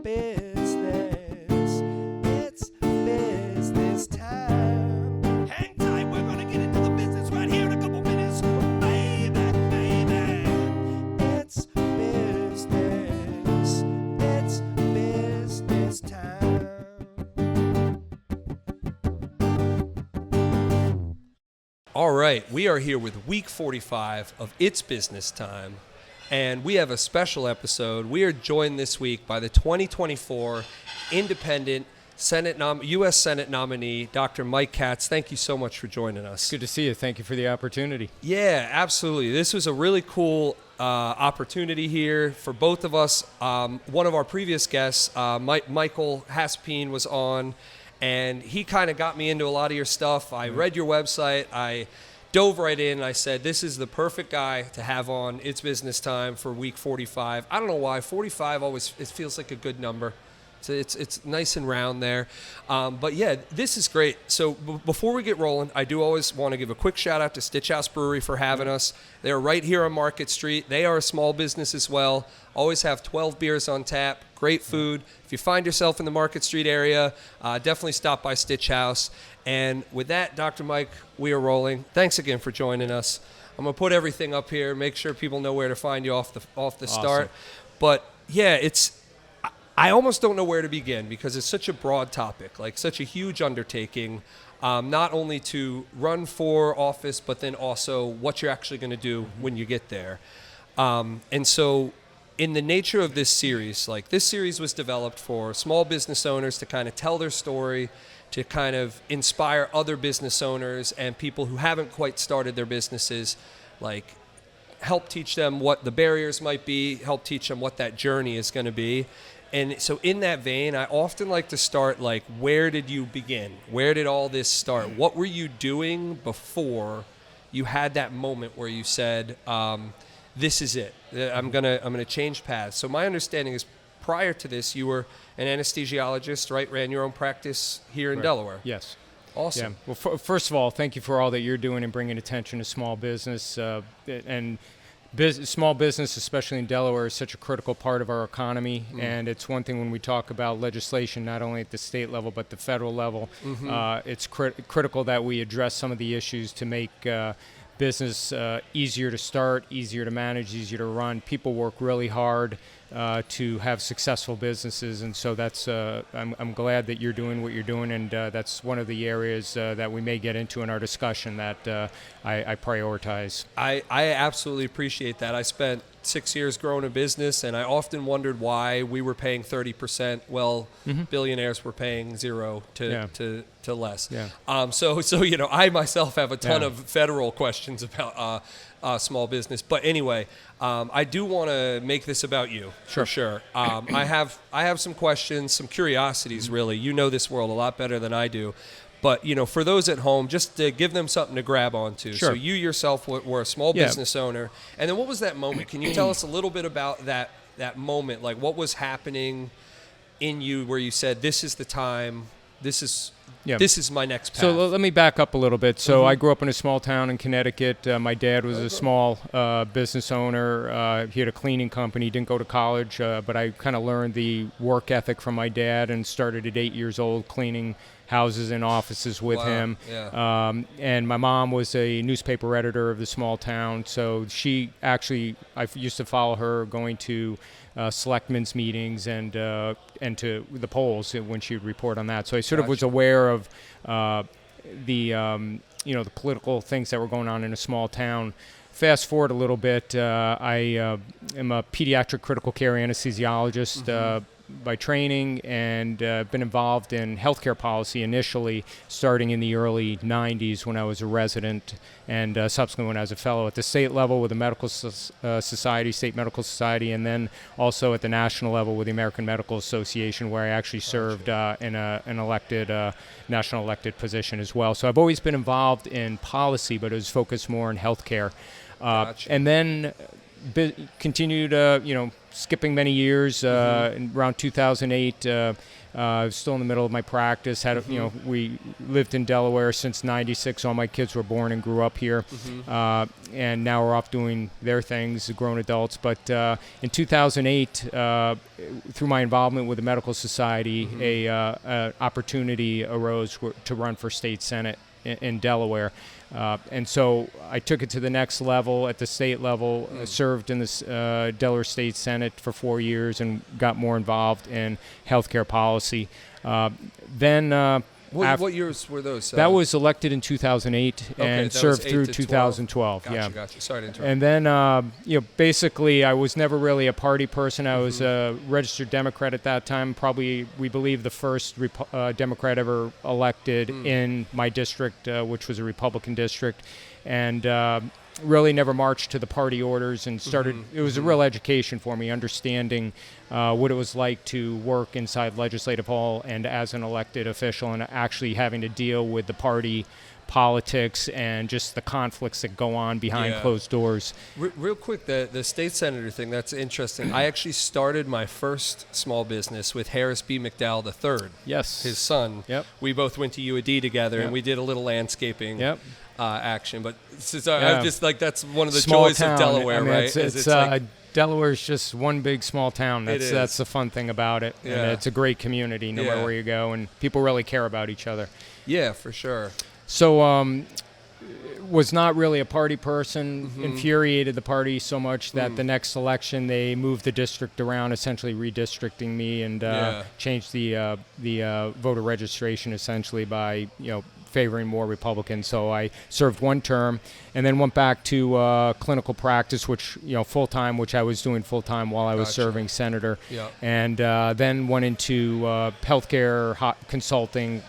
business. It's business time. Hang tight, we're gonna get into the business right here in a couple minutes. Baby, baby. It's business. It's business time. All right, we are here with week 45 of It's Business Time, and we have a special episode. We are joined this week by the 2024 Independent U.S. Senate nominee, Dr. Mike Katz. Thank you so much for joining us. Good to see you. Thank you for the opportunity. Yeah, absolutely. This was a really cool opportunity here for both of us. One of our previous guests, Michael Haspeen, was on, and he kind of got me into a lot of your stuff. I read your website. I dove right in, and I said, this is the perfect guy to have on It's Business Time for week 45. I don't know why. 45 always, it feels like a good number. It's nice and round there. But yeah, this is great. So before we get rolling, I do always want to give a quick shout out to Stitch House Brewery for having us. They're right here on Market Street. They are a small business as well. Always have 12 beers on tap. Great food. If you find yourself in the Market Street area, definitely stop by Stitch House. And with that, Dr. Mike, we are rolling. Thanks again for joining us. I'm going to put everything up here, make sure people know where to find you off the start. But yeah, I almost don't know where to begin because it's such a broad topic, like such a huge undertaking, not only to run for office, but then also what you're actually going to do when you get there. And so in the nature of this series, like this series was developed for small business owners to kind of tell their story, to kind of inspire other business owners and people who haven't quite started their businesses, like help teach them what the barriers might be, help teach them what that journey is going to be. And so in that vein, I often like to start like, where did you begin? Where did all this start? What were you doing before you had that moment where you said, this is it. I'm gonna change paths. So my understanding is prior to this, you were an anesthesiologist, right? Ran your own practice here in Delaware. Yes. Awesome. Yeah. Well, first of all, thank you for all that you're doing and bringing attention to small business. Small business, especially in Delaware, is such a critical part of our economy, and it's one thing when we talk about legislation, not only at the state level but the federal level. It's critical that we address some of the issues to make business easier to start, easier to manage, easier to run. People work really hard to have successful businesses, and so that's I'm glad that you're doing what you're doing, and that's one of the areas that we may get into in our discussion that I prioritize. I absolutely appreciate that. I spent 6 years growing a business, and I often wondered why we were paying 30%. Well, billionaires were paying zero to less. Yeah. So I myself have a ton of federal questions about small business. But anyway, I do want to make this about you, for sure. I have some questions, some curiosities, really. You know this world a lot better than I do. But, for those at home, just to give them something to grab onto. Sure. So you yourself were a small business owner. And then what was that moment? Can you tell us a little bit about that moment? Like, what was happening in you where you said, this is the time, this is my next path? So let me back up a little bit. So I grew up in a small town in Connecticut. My dad was a small business owner. He had a cleaning company. Didn't go to college, but I kind of learned the work ethic from my dad and started at 8 years old cleaning houses and offices with him. Yeah. And my mom was a newspaper editor of the small town. So I used to follow her going to selectmen's meetings and to the polls when she would report on that. So I sort of was aware of the political things that were going on in a small town. Fast forward a little bit, I am a pediatric critical care anesthesiologist by training, and been involved in healthcare policy initially starting in the early 90s when I was a resident, and subsequently when I was a fellow at the state level with the Medical Society, State Medical Society, and then also at the national level with the American Medical Association, where I actually served in an elected, national elected position as well. So I've always been involved in policy, but it was focused more on healthcare. And then continued, skipping many years, in around 2008, I was still in the middle of my practice. We lived in Delaware since '96. All my kids were born and grew up here, and now we're off doing their things, grown adults. But in 2008, through my involvement with the Medical Society, a opportunity arose to run for state senate in Delaware. And so I took it to the next level at the state level, served in the Delaware State Senate for 4 years and got more involved in healthcare policy. What years were those? That was elected in 2008 and served through 2012. Gotcha. Sorry to interrupt. And then, basically, I was never really a party person. I was a registered Democrat at that time. Probably, we believe, the first Democrat ever elected in my district, which was a Republican district, and really never marched to the party orders and started. It was a real education for me, understanding what it was like to work inside Legislative Hall and as an elected official, and actually having to deal with the party politics and just the conflicts that go on behind closed doors. Real quick, the state senator thing, that's interesting. I actually started my first small business with Harris B. McDowell III. Yes. His son. Yep. We both went to UAD together, and we did a little landscaping. Yep. Action, but I'm just like, that's one of the small joys town. of Delaware, right? It's like, Delaware's just one big small town. That's the fun thing about it. Yeah. And it's a great community no matter where you go, and people really care about each other. Yeah, for sure. So was not really a party person, infuriated the party so much that the next election they moved the district around, essentially redistricting me, and changed the voter registration essentially by favoring more Republicans. So I served one term and then went back to clinical practice, which full-time, which I was doing full-time while I was serving senator. Yeah. And then went into healthcare consulting,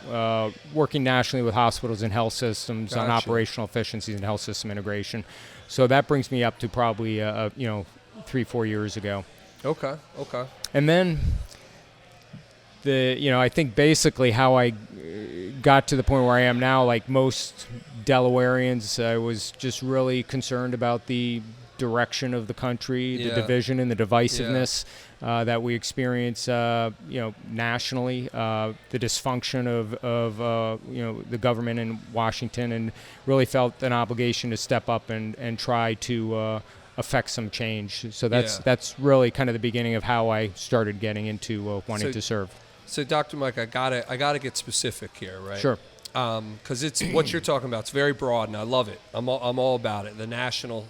working nationally with hospitals and health systems on operational efficiencies and health system integration. So that brings me up to probably 3-4 years ago. Okay. And then I think basically how I got to the point where I am now, like most Delawareans, I was just really concerned about the direction of the country, the division and the divisiveness that we experience, nationally, the dysfunction of the government in Washington, and really felt an obligation to step up and try to affect some change. So that's really kind of the beginning of how I started getting into wanting to serve. So, Dr. Mike, I gotta get specific here, right? Sure. Because it's what you're talking about. It's very broad, and I love it. I'm all about it. The national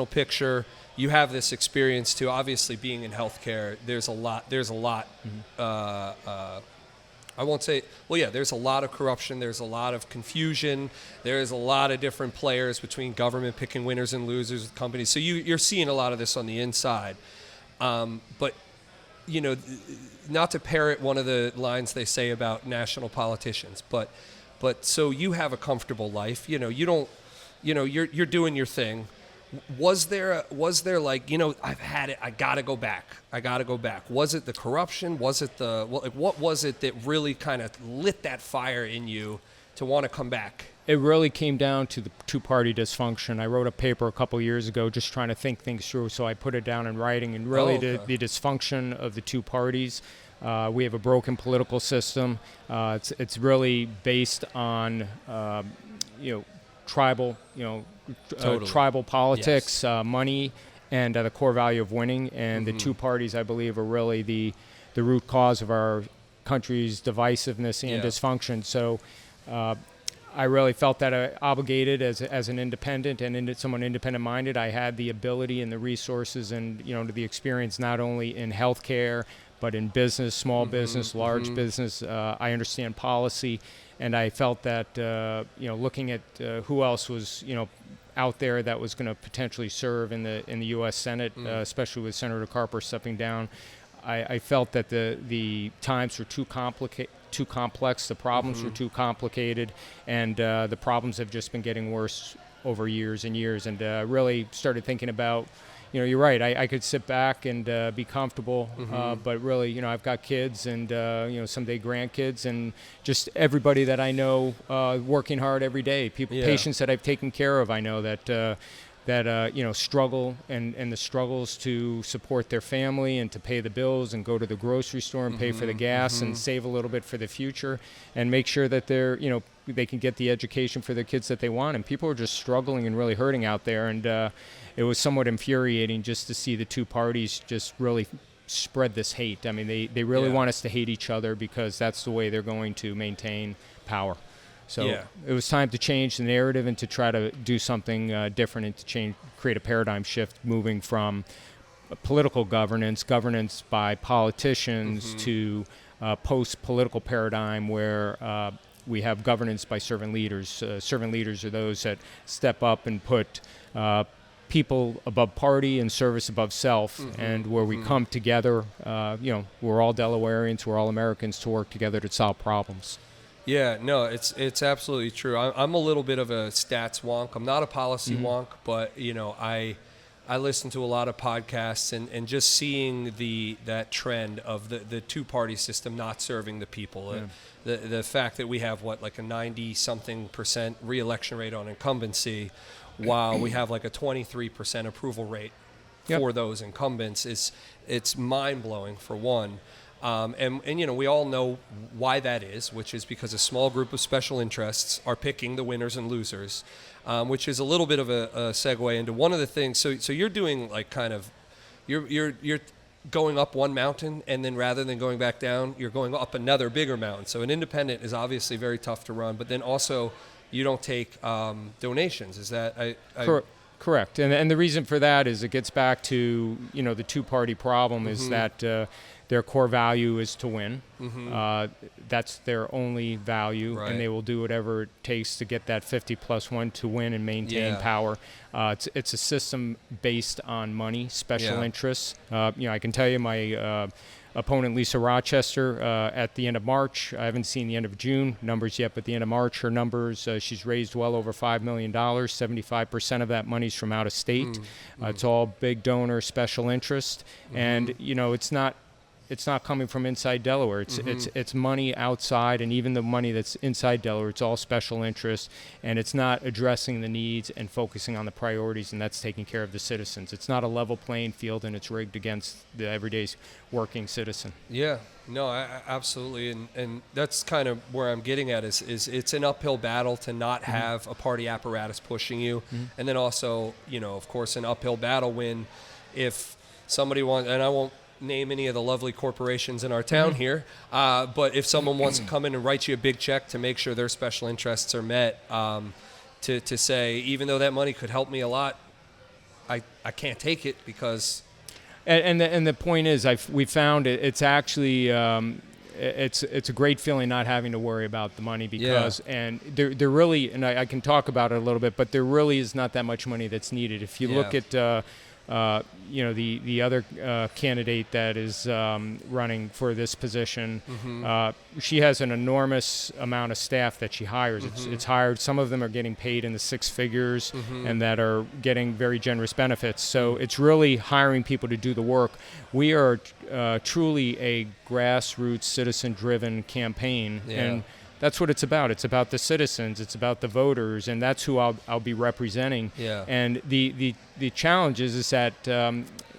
picture. You have this experience too. Obviously, being in healthcare, there's a lot. I won't say. Well, yeah. There's a lot of corruption. There's a lot of confusion. There's a lot of different players between government picking winners and losers with companies. So you're seeing a lot of this on the inside, but. Not to parrot one of the lines they say about national politicians, but so you have a comfortable life. You don't, you're doing your thing. Was there like, I've had it, I gotta go back. Was it the corruption? Was it what was it that really kind of lit that fire in you to want to come back? It really came down to the two-party dysfunction. I wrote a paper a couple years ago just trying to think things through, so I put it down in writing. And really the dysfunction of the two parties. We have a broken political system. It's really based on tribal politics, money, and the core value of winning. And the two parties, I believe, are really the root cause of our country's divisiveness and dysfunction. So I really felt that obligated as an independent and someone independent-minded. I had the ability and the resources and the experience not only in healthcare but in business, small business, large business. I understand policy, and I felt that looking at who else was out there that was going to potentially serve in the U.S. Senate, especially with Senator Carper stepping down. I felt that the times were too complex, the problems were too complicated, and the problems have just been getting worse over years and years, and really started thinking about, you're right, I could sit back and be comfortable, but really, I've got kids and, someday grandkids, and just everybody that I know working hard every day, patients that I've taken care of, I know that that struggle and the struggles to support their family and to pay the bills and go to the grocery store and pay for the gas and save a little bit for the future and make sure that they can get the education for their kids that they want. And people are just struggling and really hurting out there. And it was somewhat infuriating just to see the two parties just really spread this hate. I mean, they really want us to hate each other because that's the way they're going to maintain power. So it was time to change the narrative and to try to do something different and to create a paradigm shift, moving from political governance by politicians to post-political paradigm where we have governance by servant leaders. Servant leaders are those that step up and put people above party and service above self, and where we come together, we're all Delawareans, we're all Americans, to work together to solve problems. Yeah, no, it's absolutely true. I'm a little bit of a stats wonk. I'm not a policy wonk, but I listen to a lot of podcasts and just seeing that trend of the two-party system not serving the people. The fact that we have like a 90-something% re-election rate on incumbency, while we have like a 23% approval rate for those incumbents, it's mind-blowing for one. And we all know why that is, which is because a small group of special interests are picking the winners and losers, which is a little bit of a segue into one of the things. So you're doing like kind of, you're going up one mountain, and then rather than going back down, you're going up another bigger mountain. So an independent is obviously very tough to run, but then also you don't take donations. Is that Correct. And the reason for that is it gets back to the two-party problem is that their core value is to win. That's their only value, and they will do whatever it takes to get that 50+1 to win and maintain power. It's a system based on money, special interests. I can tell you my opponent, Lisa Rochester, at the end of March, I haven't seen the end of June numbers yet, but the end of March, her numbers, she's raised well over $5 million. 75% of that money's from out of state. It's all big donor, special interest. And, it's not coming from inside Delaware. It's money outside, and even the money that's inside Delaware, it's all special interest, and it's not addressing the needs and focusing on the priorities, and that's taking care of the citizens. It's not a level playing field, and it's rigged against the everyday working citizen. Yeah, no, absolutely, and that's kind of where I'm getting at is it's an uphill battle to not have a party apparatus pushing you, and then also, of course, an uphill battle when if somebody wants, and I won't name any of the lovely corporations in our town here, but if someone wants to come in and write you a big check to make sure their special interests are met, to say, even though that money could help me a lot, I can't take it because... And the point is, we found it's actually... It's a great feeling not having to worry about the money because and there really, and I can talk about it a little bit, but there really is not that much money that's needed. If you look at the other candidate that is running for this position, she has an enormous amount of staff that she hires. It's hired. Some of them are getting paid in the six figures and that are getting very generous benefits. So it's really hiring people to do the work. We are truly a grassroots, citizen-driven campaign, and that's what it's about. It's about the citizens. It's about the voters, and that's who I'll be representing. And the challenge is that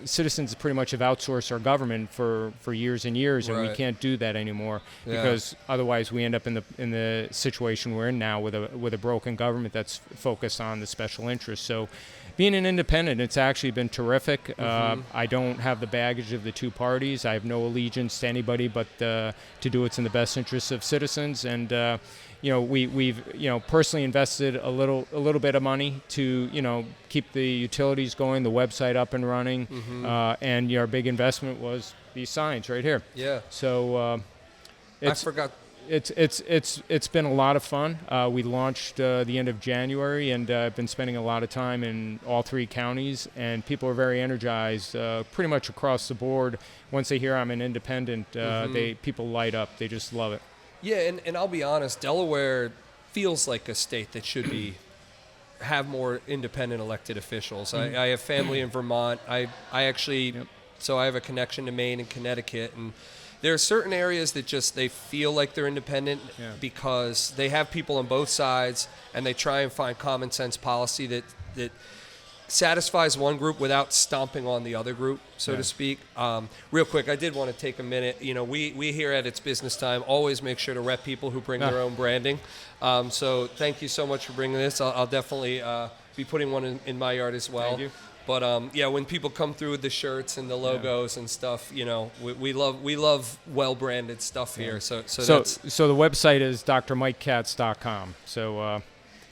citizens pretty much have outsourced our government for years and years, and we can't do that anymore because otherwise we end up in the situation we're in now with a broken government that's focused on the special interests. So being an independent, it's actually been terrific. I don't have the baggage of the two parties. I have no allegiance to anybody but to do what's in the best interests of citizens. And we've personally invested a little bit of money to keep the utilities going, the website up and running, and our big investment was these signs right here. So I forgot. It's been a lot of fun. We launched the end of January, and I've been spending a lot of time in all three counties, and people are very energized pretty much across the board. Once they hear I'm an independent, people light up. They just love it. Yeah, and I'll be honest, Delaware feels like a state that should have more independent elected officials. I have family in Vermont. I actually, so I have a connection to Maine and Connecticut, and there are certain areas that just they feel like they're independent because they have people on both sides, and they try and find common sense policy that satisfies one group without stomping on the other group, so to speak. Real quick, I did want to take a minute. We here at It's Business Time always make sure to rep people who bring their own branding. So thank you so much for bringing this. I'll definitely be putting one in my yard as well. Thank you. But when people come through with the shirts and the logos and stuff, we love well-branded stuff here. So the website is drmikekatz.com. So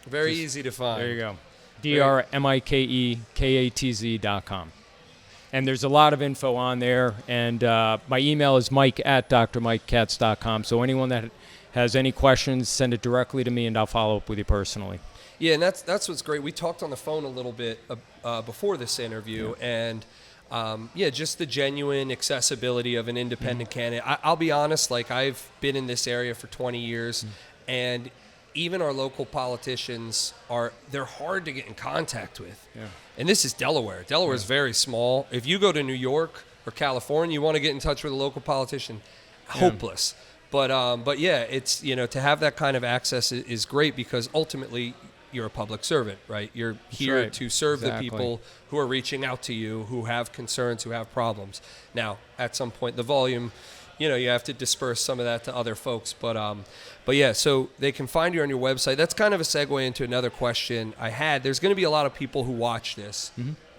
very easy to find. There you go. drmikekatz.com. And there's a lot of info on there. And my email is mike@drmikekatz.com. So anyone that has any questions, send it directly to me, and I'll follow up with you personally. Yeah, and that's what's great. We talked on the phone a little bit before this interview, and just the genuine accessibility of an independent candidate. I'll be honest, like I've been in this area for 20 years, and even our local politicians they're hard to get in contact with. Yeah. And this is Delaware. Delaware is very small. If you go to New York or California, you want to get in touch with a local politician, hopeless. But it's to have that kind of access is great because ultimately you're a public servant, right? You're here to serve the people who are reaching out to you, who have concerns, who have problems. Now, at some point, the volume, you have to disperse some of that to other folks. But so they can find you on your website. That's kind of a segue into another question I had. There's going to be a lot of people who watch this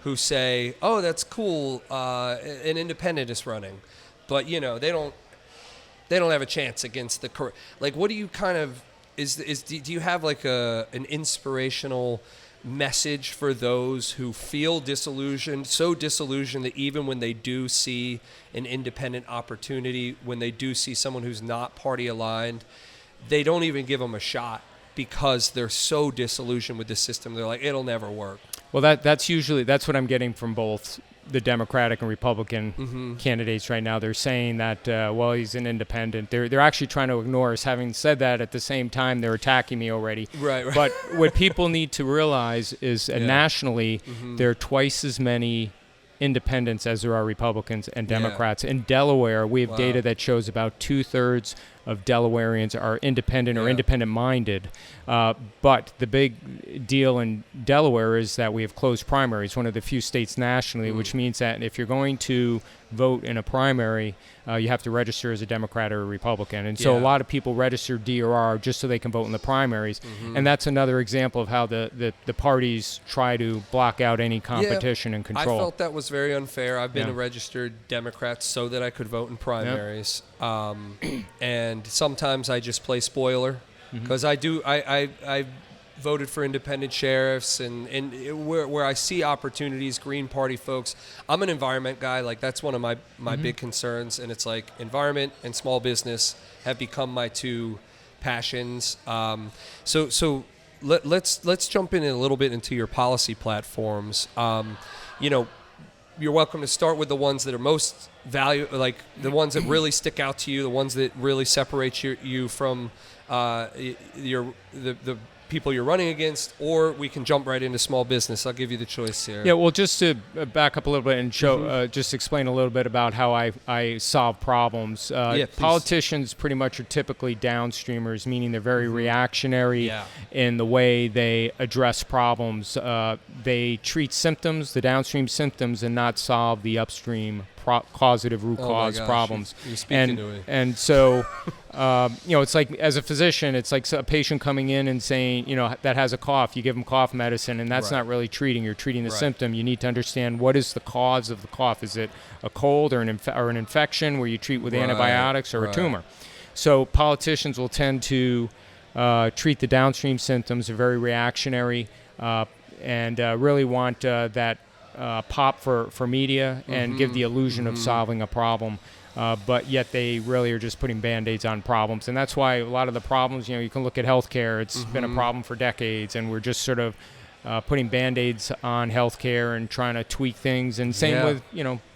who say, "Oh, that's cool. An independent is running," but they don't have a chance against the current. Like, what do you kind of do you have like an inspirational message for those who feel disillusioned that even when they do see an independent opportunity, when they do see someone who's not party aligned, they don't even give them a shot because they're so disillusioned with the system. They're like, it'll never work. Well, that's what I'm getting from both the Democratic and Republican candidates right now. They're saying that, he's an independent. They're actually trying to ignore us. Having said that, at the same time, they're attacking me already. Right. But what people need to realize is nationally, there are twice as many independents as there are Republicans and Democrats. In Delaware, we have data that shows about 2/3 of Delawareans are independent or independent-minded. But the big deal in Delaware is that we have closed primaries, one of the few states nationally, which means that if you're going to vote in a primary, you have to register as a Democrat or a Republican. And so a lot of people register D or R just so they can vote in the primaries. And that's another example of how the parties try to block out any competition and control. I felt that was very unfair. I've been a registered Democrat so that I could vote in primaries. And sometimes I just play spoiler because I voted for independent sheriffs and where I see opportunities, Green Party folks. I'm an environment guy. Like that's one of my big concerns. And it's like environment and small business have become my two passions. So let's jump in a little bit into your policy platforms. You're welcome to start with the ones that are most the ones that really stick out to you, the ones that really separate you from the people you're running against, or we can jump right into small business. I'll give you the choice here. Yeah, well, just to back up a little bit and show, just explain a little bit about how I solve problems. Politicians pretty much are typically downstreamers, meaning they're very reactionary in the way they address problems. They treat symptoms, the downstream symptoms, and not solve the upstream causative root cause problems. You're speaking to me. And so, it's like as a physician, it's like a patient coming in and saying, that has a cough. You give them cough medicine, and that's not really treating. You're treating the symptom. You need to understand what is the cause of the cough. Is it a cold or an infection where you treat with antibiotics or a tumor? So politicians will tend to treat the downstream symptoms. They're very reactionary and really want that pop for media and give the illusion of solving a problem. But yet they really are just putting Band-Aids on problems. And that's why a lot of the problems, you can look at healthcare. It's been a problem for decades, and we're just sort of putting Band-Aids on healthcare and trying to tweak things. And same with,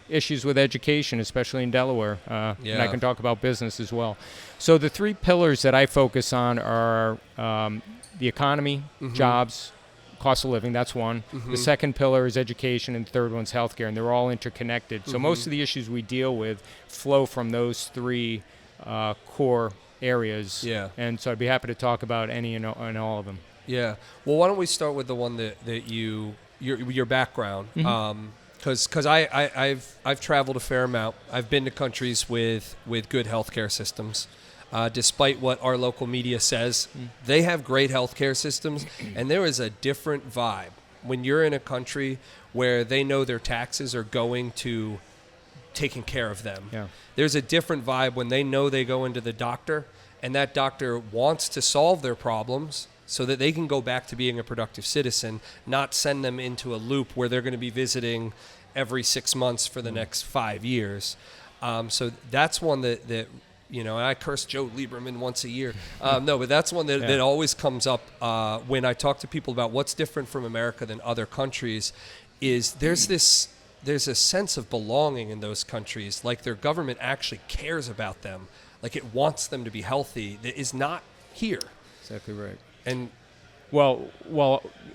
issues with education, especially in Delaware. And I can talk about business as well. So the three pillars that I focus on are the economy, jobs, cost of living, that's one. The second pillar is education, and the third one's healthcare, and they're all interconnected. So most of the issues we deal with flow from those three core areas. And so I'd be happy to talk about any and all of them. Yeah. Well, why don't we start with the one that you your background. Because I've traveled a fair amount. I've been to countries with good healthcare systems. Despite what our local media says, they have great healthcare systems, and there is a different vibe when you're in a country where they know their taxes are going to taking care of them. Yeah. There's a different vibe when they know they go into the doctor, and that doctor wants to solve their problems so that they can go back to being a productive citizen, not send them into a loop where they're going to be visiting every 6 months for the next 5 years. So that's one that and I curse Joe Lieberman once a year. No, but that's one that always comes up when I talk to people about what's different from America than other countries. Is there's a sense of belonging in those countries, like their government actually cares about them, like it wants them to be healthy. That is not here. Exactly right. And well,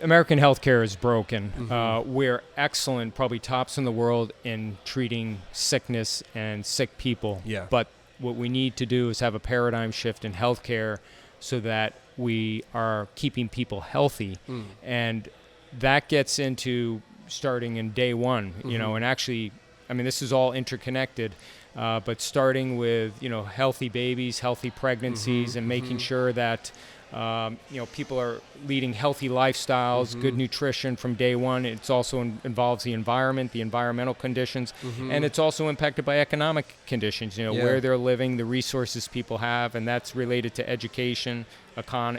American healthcare is broken. We're excellent, probably tops in the world in treating sickness and sick people. Yeah. But what we need to do is have a paradigm shift in healthcare so that we are keeping people healthy. And that gets into starting in day one, and actually, I mean, this is all interconnected, but starting with, healthy babies, healthy pregnancies, and making sure that, people are leading healthy lifestyles, good nutrition from day one. It's also involves the environment, the environmental conditions, and it's also impacted by economic conditions, where they're living, the resources people have, and that's related to education,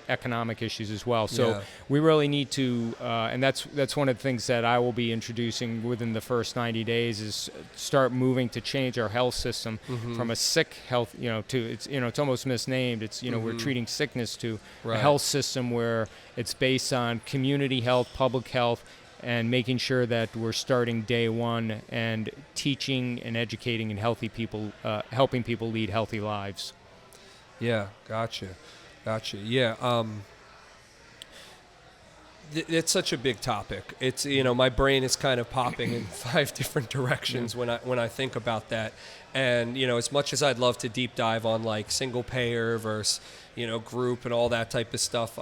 economic issues as well. So we really need to, and that's one of the things that I will be introducing within the first 90 days is start moving to change our health system from a sick health, to it's almost misnamed. It's we're treating sickness to a health system where it's based on community health, public health, and making sure that we're starting day one and teaching and educating and helping people lead healthy lives. Yeah, gotcha. Yeah, it's such a big topic. It's my brain is kind of popping in 5 different directions when I think about that. And as much as I'd love to deep dive on like single payer versus group and all that type of stuff,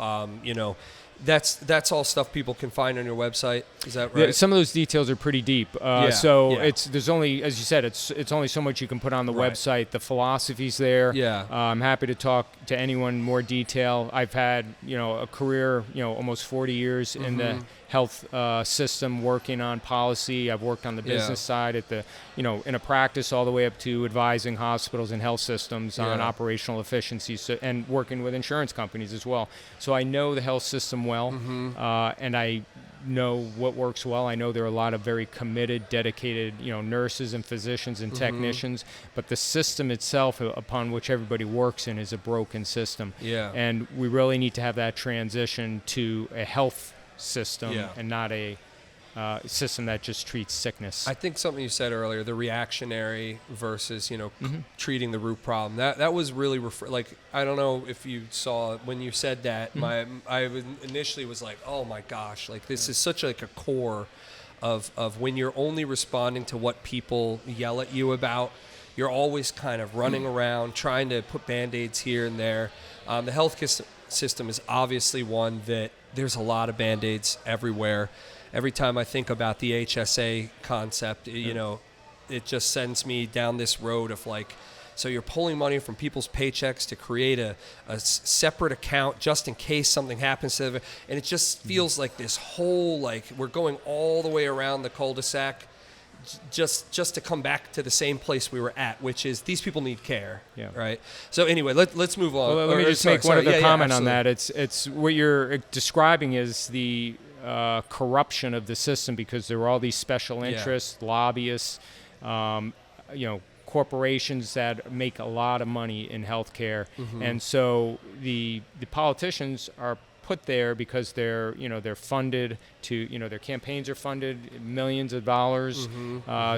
that's all stuff people can find on your website. Is that right? Yeah, some of those details are pretty deep. There's only, as you said, it's only so much you can put on the website. The philosophy's there. Yeah. I'm happy to talk to anyone more detail. I've had a career almost 40 years in the health system working on policy. I've worked on the business side at the in a practice all the way up to advising hospitals and health systems on operational efficiencies and working with insurance companies as well. So I know the health system well, and I know what works well. I know there are a lot of very committed, dedicated, nurses and physicians and technicians, but the system itself upon which everybody works in is a broken system. Yeah. And we really need to have that transition to a health system and not a system that just treats sickness. I think something you said earlier, the reactionary versus, treating the root problem. That was really, I don't know if you saw when you said that, I initially was like, oh my gosh, like this is such like a core of when you're only responding to what people yell at you about, you're always kind of running around trying to put Band-Aids here and there. The health system is obviously one that there's a lot of Band-Aids everywhere. Every time I think about the HSA concept, it just sends me down this road of like, so you're pulling money from people's paychecks to create a separate account just in case something happens to them. And it just feels like this whole, like we're going all the way around the cul-de-sac just to come back to the same place we were at, which is these people need care, right? So anyway, let's move on. Well, let me just make one other comment on that. It's what you're describing is the corruption of the system because there are all these special interests, lobbyists, corporations that make a lot of money in healthcare, and so the politicians are put there because they're funded to their campaigns are funded millions of dollars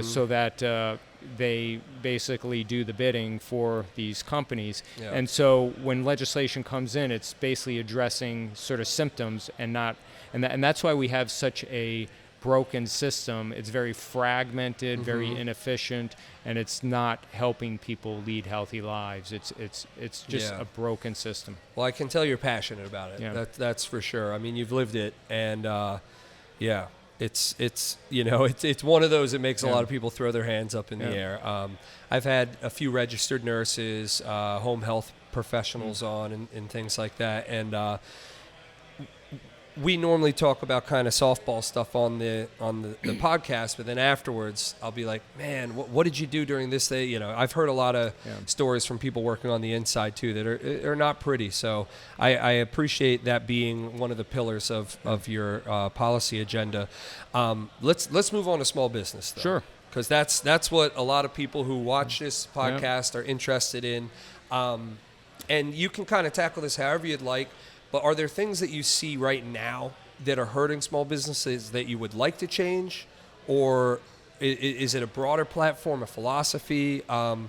so that they basically do the bidding for these companies. And so when legislation comes in, it's basically addressing sort of symptoms and not and that's why we have such a broken system. It's very fragmented, very inefficient, and it's not helping people lead healthy lives. It's just a broken system. Well, I can tell you're passionate about it. That's for sure. I mean, you've lived it, and it's one of those that makes a lot of people throw their hands up in the Yeah. air. I've had a few registered nurses, home health professionals on, and things like that, and we normally talk about kind of softball stuff on the podcast, but then afterwards I'll be like, man, what did you do during this day? I've heard a lot of stories from people working on the inside too that are not pretty. So I appreciate that being one of the pillars of your policy agenda. Let's move on to small business though. Sure. Because that's what a lot of people who watch this podcast are interested in. And you can kind of tackle this however you'd like. But are there things that you see right now that are hurting small businesses that you would like to change? Or is it a broader platform, a philosophy? I'm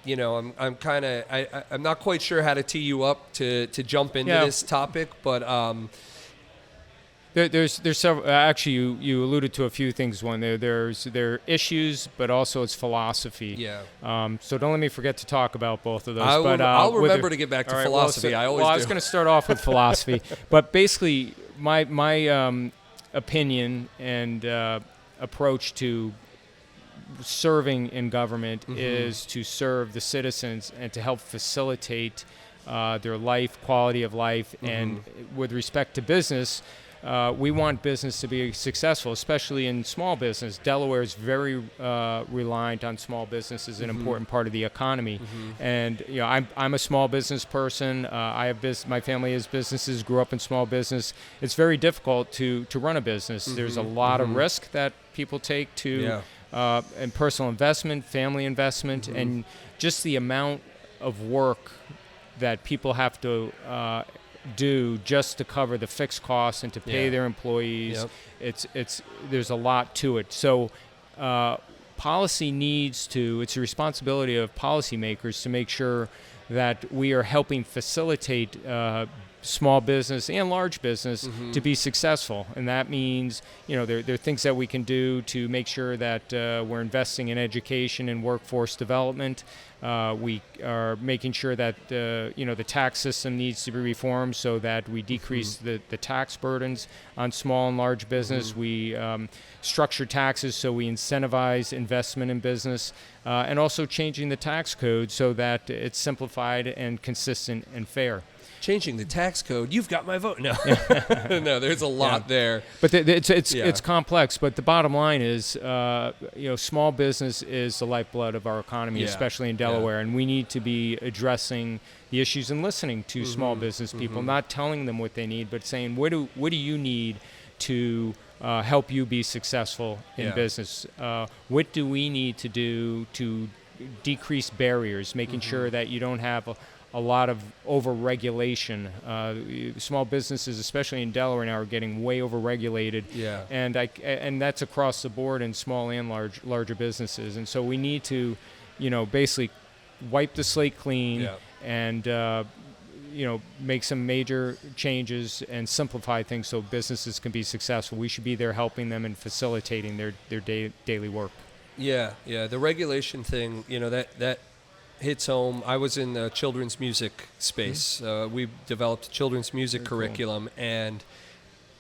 not quite sure how to tee you up to jump into this topic, but There's several. Actually, you alluded to a few things. One, there are issues, but also it's philosophy. Yeah. So don't let me forget to talk about both of those. I'll remember to get back to philosophy. I always do. I was going to start off with philosophy, but basically, my opinion and approach to serving in government is to serve the citizens and to help facilitate their life, quality of life, and with respect to business. We want business to be successful, especially in small business. Delaware is very reliant on small business as an important part of the economy. And I'm a small business person. My family has businesses, grew up in small business. It's very difficult to run a business. There's a lot of risk that people take and personal investment, family investment, and just the amount of work that people have to do just to cover the fixed costs and to pay their employees. There's a lot to it. So policy it's a responsibility of policymakers to make sure that we are helping facilitate small business and large business to be successful. And that means, there are things that we can do to make sure that we're investing in education and workforce development. We are making sure that the tax system needs to be reformed so that we decrease the tax burdens on small and large business. We structure taxes so we incentivize investment in business, and also changing the tax code so that it's simplified and consistent and fair. Changing the tax code, you've got my vote. No, no, there's a lot there. But it's complex. But the bottom line is, small business is the lifeblood of our economy, especially in Delaware, and we need to be addressing the issues and listening to small business people, not telling them what they need, but saying, what do you need to help you be successful in business? What do we need to do to decrease barriers, making sure that you don't have a lot of over-regulation. Small businesses, especially in Delaware now, are getting way over-regulated. And that's across the board in small and larger businesses. And so we need to, basically wipe the slate clean and, make some major changes and simplify things so businesses can be successful. We should be there helping them and facilitating their daily work. Yeah. The regulation thing, that hits home. I was in the children's music space. We developed a children's music curriculum, and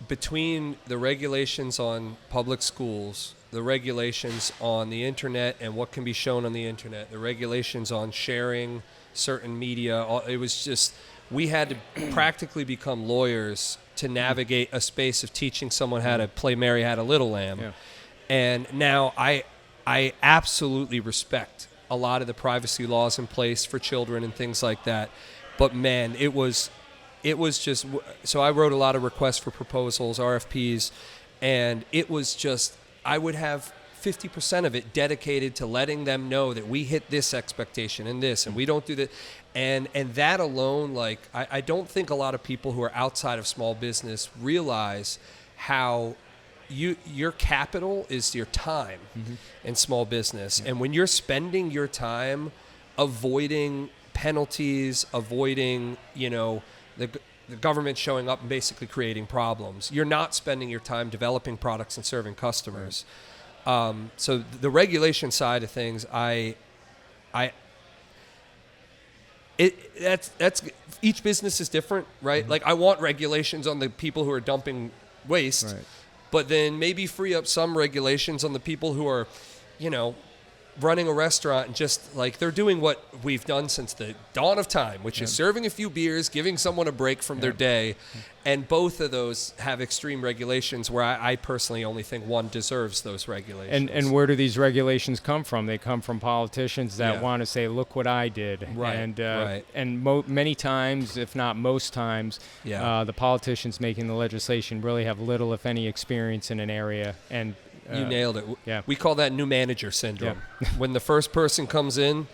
between the regulations on public schools, the regulations on the internet and what can be shown on the internet, the regulations on sharing certain media, it was just, we had to practically become lawyers to navigate a space of teaching someone how to play Mary Had a Little Lamb. And now I absolutely respect a lot of the privacy laws in place for children and things like that. But man, it was just, so I wrote a lot of requests for proposals, RFPs, and it was just, I would have 50% of it dedicated to letting them know that we hit this expectation and this, and we don't do that. And that alone, I don't think a lot of people who are outside of small business realize how your capital is your time in small business. And when you're spending your time avoiding penalties, avoiding, the government showing up and basically creating problems, you're not spending your time developing products and serving customers. So the regulation side of things, that's each business is different, right? Like I want regulations on the people who are dumping waste. but then maybe free up some regulations on the people who are, running a restaurant and just like they're doing what we've done since the dawn of time, which is serving a few beers, giving someone a break from their day. And both of those have extreme regulations where I personally only think one deserves those regulations. And where do these regulations come from? They come from politicians that want to say, look what I did. Right. And many times, if not most times, the politicians making the legislation really have little, if any, experience in an area. And you nailed it. Yeah. We call that new manager syndrome. When the first person comes in,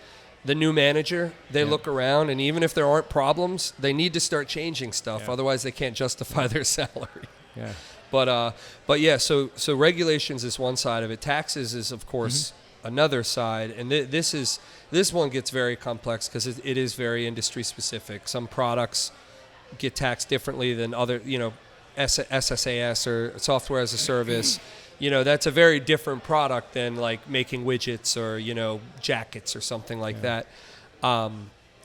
the new manager, they look around, and even if there aren't problems, they need to start changing stuff. Otherwise, they can't justify their salary. Yeah. But yeah, so regulations is one side of it. Taxes is, of course, another side. And this one gets very complex because it is very industry specific. Some products get taxed differently than other, SSAS or software as a service. That's a very different product than like making widgets or, jackets or something like that.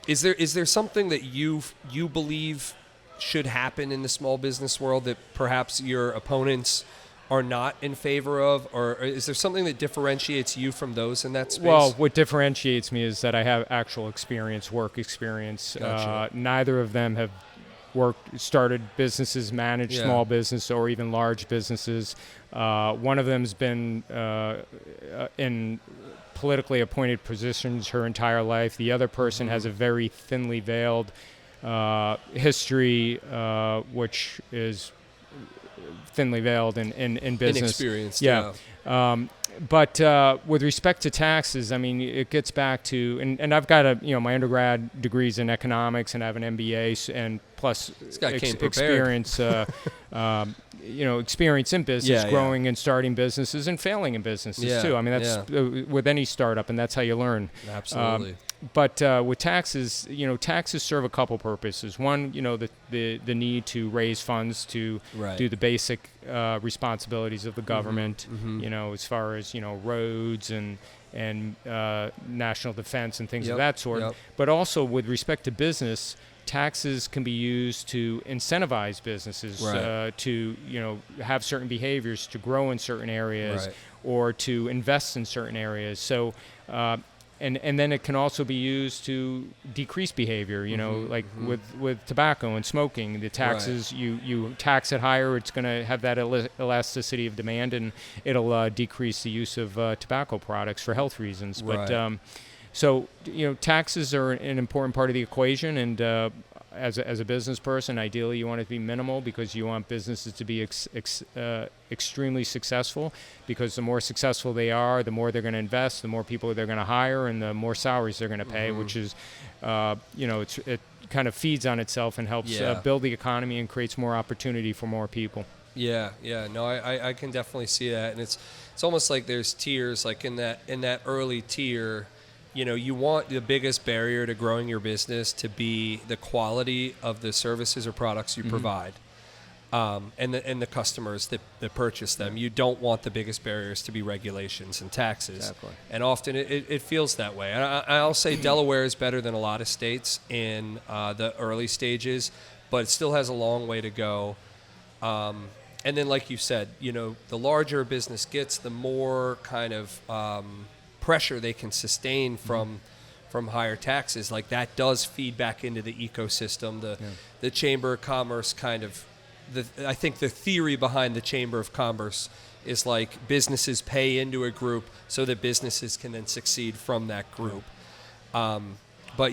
Is there something that you believe should happen in the small business world that perhaps your opponents are not in favor of? Or is there something that differentiates you from those in that space? Well, what differentiates me is that I have actual work experience. Gotcha. Neither of them have started businesses, managed small business or even large businesses. One of them's been in politically appointed positions her entire life. The other person has a very thinly veiled history, which is thinly veiled in business. Inexperienced, But with respect to taxes, I mean, it gets back to, and I've got my undergrad degrees in economics, and I have an MBA, and plus experience, experience in business, growing and starting businesses and failing in businesses too. I mean, that's with any startup, and that's how you learn. Absolutely. But with taxes, taxes serve a couple purposes. One, the need to raise funds to do the basic responsibilities of the government, as far as, roads and national defense and things of that sort. But also with respect to business, taxes can be used to incentivize businesses to, have certain behaviors, to grow in certain areas, or to invest in certain areas. So, and then it can also be used to decrease behavior, like with tobacco and smoking. The taxes, you tax it higher, it's going to have that elasticity of demand, and it'll decrease the use of tobacco products for health reasons. But so, taxes are an important part of the equation, and as a business person, ideally you want it to be minimal because you want businesses to be extremely successful, because the more successful they are, the more they're going to invest, the more people they're going to hire, and the more salaries they're going to pay, which is, it kind of feeds on itself and helps build the economy and creates more opportunity for more people. Yeah. No, I can definitely see that, and it's almost like there's tiers, like in that early tier. You want the biggest barrier to growing your business to be the quality of the services or products you provide, and the customers that purchase them. You don't want the biggest barriers to be regulations and taxes. Exactly. And often it feels that way. And I'll say Delaware is better than a lot of states in the early stages, but it still has a long way to go. And then, like you said, the larger a business gets, the more kind of pressure they can sustain from higher taxes. Like that does feed back into the ecosystem. The Chamber of Commerce kind of, I think the theory behind the Chamber of Commerce is like businesses pay into a group so that businesses can then succeed from that group. But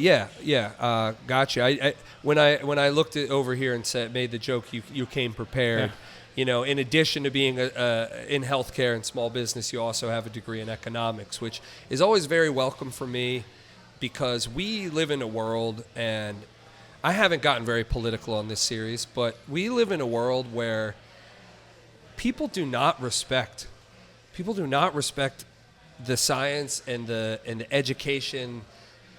gotcha. I when I looked it over here and made the joke, you came prepared. In addition to being in healthcare and small business, you also have a degree in economics, which is always very welcome for me, because we live in a world, and I haven't gotten very political on this series, but we live in a world where people do not respect the science and the education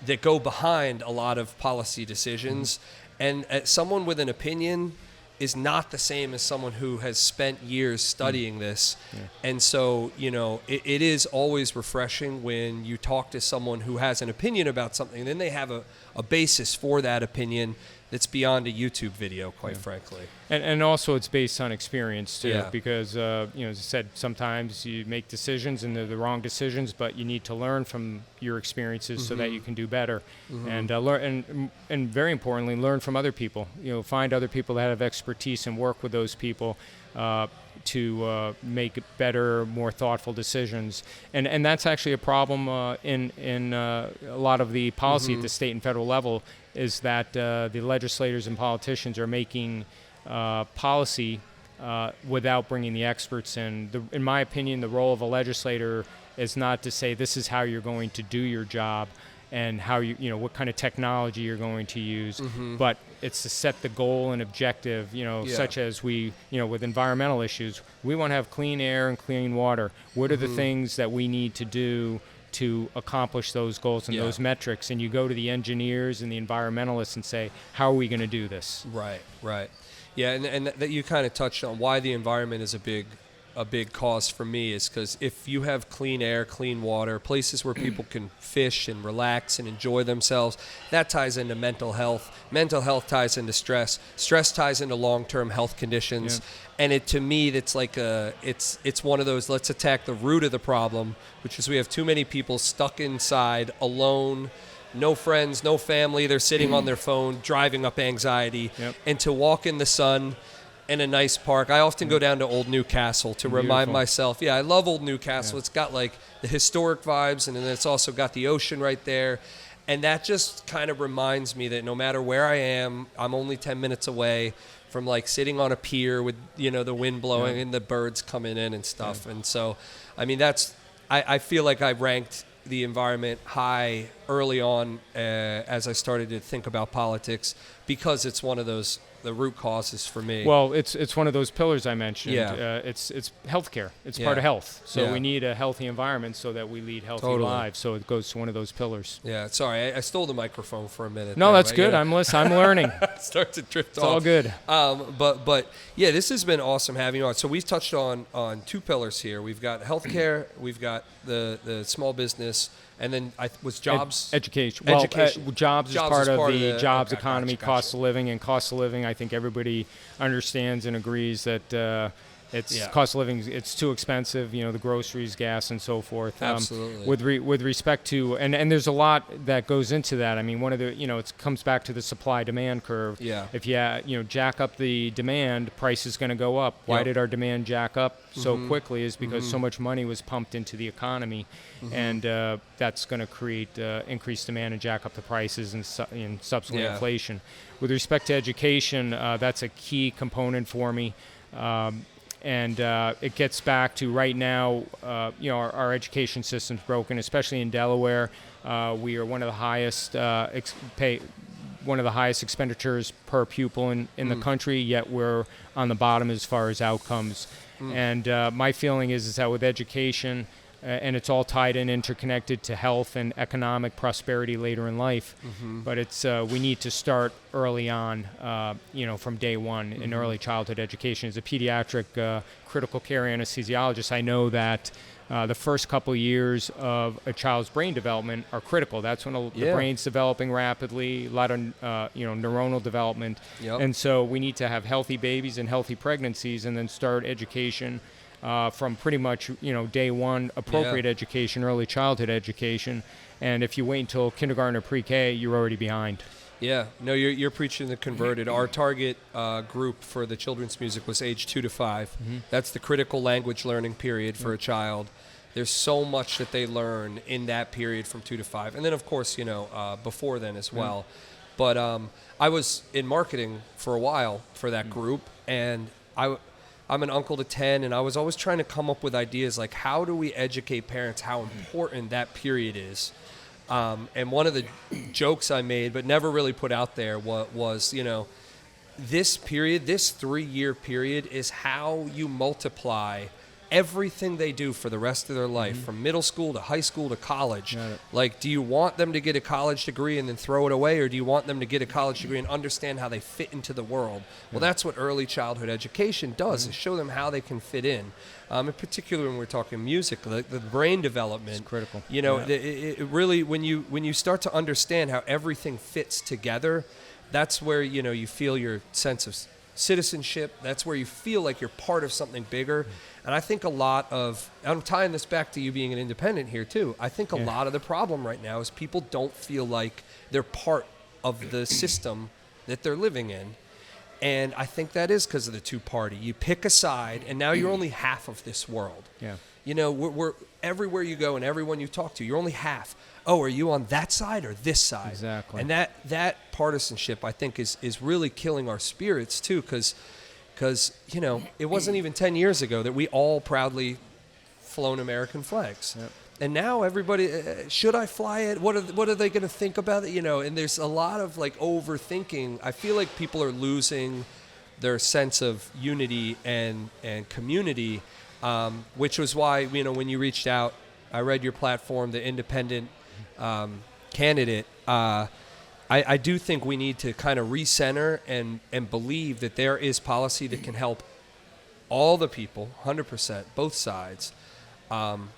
that go behind a lot of policy decisions. And someone with an opinion is not the same as someone who has spent years studying this. And so, it is always refreshing when you talk to someone who has an opinion about something, and then they have a basis for that opinion that's beyond a YouTube video, quite frankly. And also it's based on experience too, Yeah. because as I said, sometimes you make decisions and they're the wrong decisions, but you need to learn from your experiences so that you can do better, and learn, and very importantly, learn from other people. Find other people that have expertise and work with those people to make better, more thoughtful decisions. And that's actually a problem in a lot of the policy at the state and federal level, is that the legislators and politicians are making policy without bringing the experts in. In my opinion, the role of a legislator is not to say this is how you're going to do your job and how what kind of technology you're going to use, but it's to set the goal and objective, such as with environmental issues, we want to have clean air and clean water. What are the things that we need to do to accomplish those goals and those metrics? And you go to the engineers and the environmentalists and say, how are we going to do this? Right. Yeah, and that you kind of touched on why the environment is a big cause for me, is because if you have clean air, clean water, places where people can fish and relax and enjoy themselves, that ties into mental health. Mental health ties into stress. Stress ties into long-term health conditions. Yeah. And to me, that's like it's one of those, let's attack the root of the problem, which is we have too many people stuck inside, alone, no friends, no family. They're sitting on their phone, driving up anxiety. Yep. And to walk in the sun in a nice park. I often go down to Old Newcastle to remind myself, I love Old Newcastle. Yeah. It's got like the historic vibes, and then it's also got the ocean right there. And that just kind of reminds me that no matter where I am, I'm only 10 minutes away from like sitting on a pier with, the wind blowing and the birds coming in and stuff. Yeah. And so, I mean, I feel like I ranked the environment high early on as I started to think about politics, because it's one of the root causes for me. Well, it's one of those pillars I mentioned. Yeah. It's healthcare. It's part of health. So we need a healthy environment so that we lead healthy lives. So it goes to one of those pillars. Yeah. Sorry, I stole the microphone for a minute. No, that's good. I'm learning. Start to drift off. It's all good. But yeah, this has been awesome having you on. So we've touched on two pillars here. We've got healthcare. We've got the small business. And then was jobs? Education. Education. Jobs is part of the jobs okay, economy, gotcha. Cost of living. And cost of living, I think everybody understands and agrees that cost of living, it's too expensive, the groceries, gas, and so forth. Absolutely. With respect to, and there's a lot that goes into that. I mean, one of the, it comes back to the supply-demand curve. Yeah. If you jack up the demand, price is going to go up. Why did our demand jack up so quickly? Is because so much money was pumped into the economy, and that's going to create increased demand and jack up the prices and subsequent inflation. With respect to education, that's a key component for me. And it gets back to right now, our education system's broken, especially in Delaware. We are one of the highest expenditures per pupil in the country, yet we're on the bottom as far as outcomes. And my feeling is that with education, and it's all tied in, interconnected to health and economic prosperity later in life. But it's we need to start early on, from day one in early childhood education. As a pediatric critical care anesthesiologist, I know that the first couple years of a child's brain development are critical. That's when the brain's developing rapidly, a lot of neuronal development. Yep. And so we need to have healthy babies and healthy pregnancies, and then start education from pretty much, day one, appropriate education, early childhood education. And if you wait until kindergarten or pre-K, you're already behind. Yeah, no, you're preaching the converted. Our target group for the children's music was age 2 to 5. That's the critical language learning period for a child. There's so much that they learn in that period from 2 to 5. And then, of course, before then as well. But I was in marketing for a while for that group, and I'm an uncle to 10, and I was always trying to come up with ideas like, how do we educate parents how important that period is? And one of the jokes I made, but never really put out there, was this period, this 3-year period, is how you multiply everything they do for the rest of their life, from middle school to high school to college. Like, do you want them to get a college degree and then throw it away, or do you want them to get a college degree and understand how they fit into the world? Well, that's what early childhood education does, is show them how they can fit in. In particular, when we're talking music, the brain development. It's critical. It really, when you start to understand how everything fits together, That's where, you feel your sense of citizenship. That's where you feel like you're part of something bigger. And I think I'm tying this back to you being an independent here too. I think a lot of the problem right now is people don't feel like they're part of the system that they're living in. And I think that is because of the two-party. You pick a side, and now you're only half of this world. Yeah. We're everywhere you go and everyone you talk to, you're only half. Oh, are you on that side or this side? Exactly. And that partisanship, I think, is really killing our spirits too, because it wasn't even 10 years ago that we all proudly flown American flags. Yep. And now everybody, should I fly it? What are they going to think about it? And there's a lot of like overthinking. I feel like people are losing their sense of unity and community, which was why, when you reached out, I read your platform, the independent candidate. I do think we need to kind of recenter and believe that there is policy that can help all the people, 100%, both sides.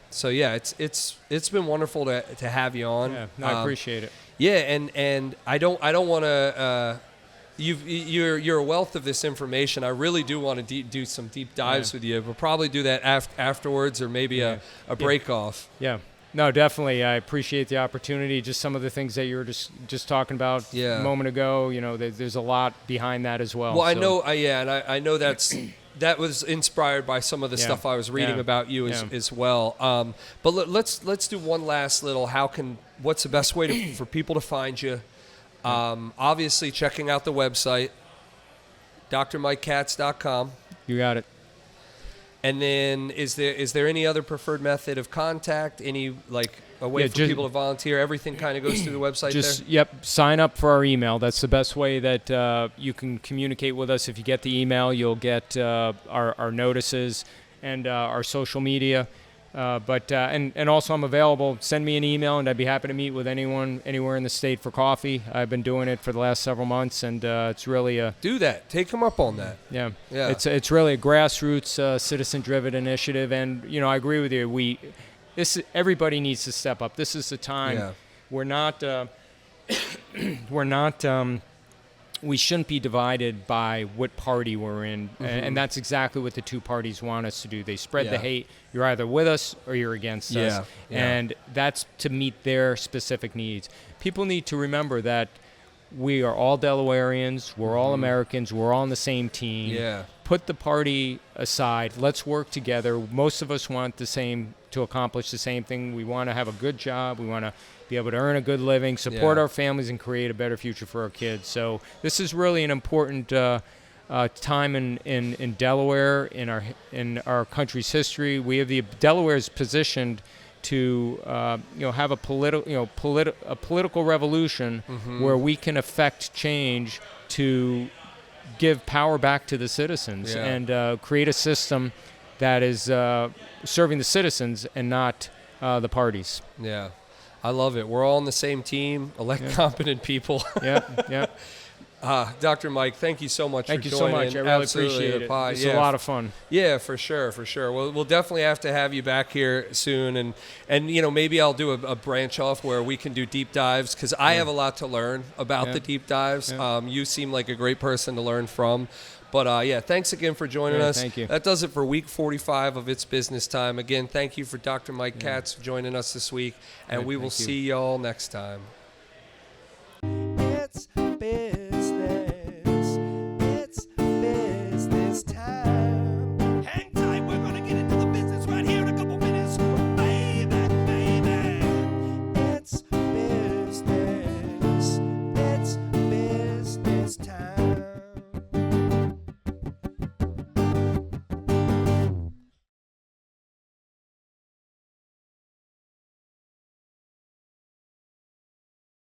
So yeah, it's been wonderful to have you on. Yeah, no, I appreciate it. Yeah, and I don't want to. You're a wealth of this information. I really do want to do some deep dives with you. We'll probably do that afterwards, or maybe a break off. Yeah. No, definitely. I appreciate the opportunity. Just some of the things that you were just talking about a moment ago. There's a lot behind that as well. Well, so. I know that was inspired by some of the stuff I was reading about you as well. But let's do one last little. What's the best way for people to find you? Obviously, checking out the website, drmikekatz.com. You got it. And then is there any other preferred method of contact? Any a way for people to volunteer? Everything kind of goes through the website there? Yep. Sign up for our email. That's the best way that you can communicate with us. If you get the email, you'll get our notices and our social media. And also I'm available. Send me an email, and I'd be happy to meet with anyone anywhere in the state for coffee. I've been doing it for the last several months, and it's really do that. Take them up on that. Yeah. It's really a grassroots, citizen-driven initiative, and I agree with you. Everybody needs to step up. This is the time. Yeah. We shouldn't be divided by what party we're in, and that's exactly what the two parties want us to do. They spread the hate. You're either with us or you're against us, and that's to meet their specific needs. People need to remember that we are all Delawareans, we're all Americans, we're all on the same team. Yeah. Put the party aside. Let's work together. Most of us want to accomplish the same thing. We want to have a good job. We want to be able to earn a good living, support our families, and create a better future for our kids. So this is really an important time in Delaware, in our country's history. We have Delaware is positioned to have a political revolution where we can affect change to give power back to the citizens and create a system that is serving the citizens and not the parties. Yeah. I love it. We're all on the same team, elect competent people. Yeah. Dr. Mike, thank you so much for joining. Thank you so much. I really appreciate it. It's a lot of fun. Yeah, for sure. We'll definitely have to have you back here soon, and maybe I'll do a branch off where we can do deep dives, because I have a lot to learn about the deep dives. Yeah. You seem like a great person to learn from. But thanks again for joining us. Thank you. That does it for week 45 of It's Business Time. Again, thank you for Dr. Mike Katz joining us this week, and we will see y'all next time.